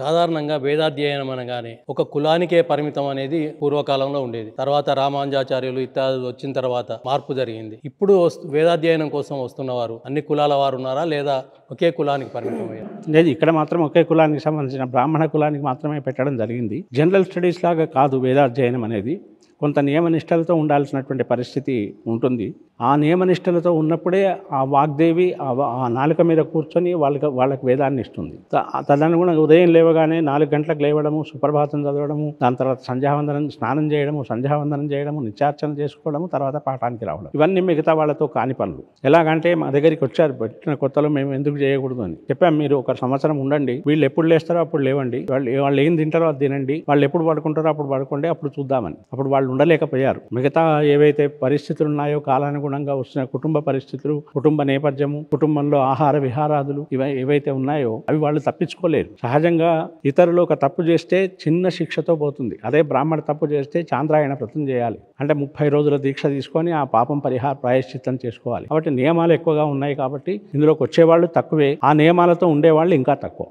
సాధారణంగా వేదాధ్యయనం అనగానే ఒక కులానికే పరిమితం అనేది పూర్వకాలంలో ఉండేది. తర్వాత రామానుజాచార్యులు ఇత్యాదులు వచ్చిన తర్వాత మార్పు జరిగింది. ఇప్పుడు వేదాధ్యయనం కోసం వస్తున్నవారు అన్ని కులాల వారు ఉన్నారా లేదా ఒకే కులానికి పరిమితమయ్యారు? లేదు, ఇక్కడ మాత్రం ఒకే కులానికి సంబంధించిన బ్రాహ్మణ కులానికి మాత్రమే పెట్టడం జరిగింది. జనరల్ స్టడీస్ లాగా కాదు వేదాధ్యయనం అనేది. కొంత నియమనిష్టలతో ఉండాల్సినటువంటి పరిస్థితి ఉంటుంది. ఆ నియమనిష్టలతో ఉన్నప్పుడే ఆ వాగ్దేవి ఆ నాలుక మీద కూర్చొని వాళ్ళకి వేదాన్ని ఇస్తుంది. తదనుగుణంగా ఉదయం లేవగానే 4 గంటలకు లేవడము, సుప్రభాతం చదవడము, దాని తర్వాత సంధ్యావందనం, స్నానం చేయడము, సంధ్యావందనం చేయడము, నిత్యార్చన చేసుకోవడము, తర్వాత పాఠానికి రావడం, ఇవన్నీ మిగతా వాళ్ళతో కాని పనులు. ఎలాగంటే మా దగ్గరికి వచ్చారు పెట్టిన కొత్తలో, మేము ఎందుకు చేయకూడదు అని చెప్పాం. మీరు ఒక సంవత్సరం ఉండండి, వీళ్ళు ఎప్పుడు లేస్తారో అప్పుడు లేవండి, వాళ్ళు ఏం తింటారో అది తినండి, వాళ్ళు ఎప్పుడు పడుకుంటారో అప్పుడు పడుకోండి, అప్పుడు చూద్దామని. అప్పుడు వాళ్ళు ఉండలేకపోయారు. మిగతా ఏవైతే పరిస్థితులు ఉన్నాయో, కాలానుగుణంగా వస్తున్న కుటుంబ పరిస్థితులు, కుటుంబ నేపథ్యము, కుటుంబంలో ఆహార విహారాదులు ఏవైతే ఉన్నాయో అవి వాళ్ళు తప్పించుకోలేరు. సహజంగా ఇతరులు ఒక తప్పు చేస్తే చిన్న శిక్షతో పోతుంది. అదే బ్రాహ్మణ తప్పు చేస్తే చాంద్రాయణ వ్రతం చేయాలి. అంటే 30 రోజుల దీక్ష తీసుకొని ఆ పాపం ప్రాయశ్చిత్తం చేసుకోవాలి. కాబట్టి నియమాలు ఎక్కువగా ఉన్నాయి. కాబట్టి ఇందులోకి వచ్చేవాళ్ళు తక్కువే, ఆ నియమాలతో ఉండేవాళ్ళు ఇంకా తక్కువ.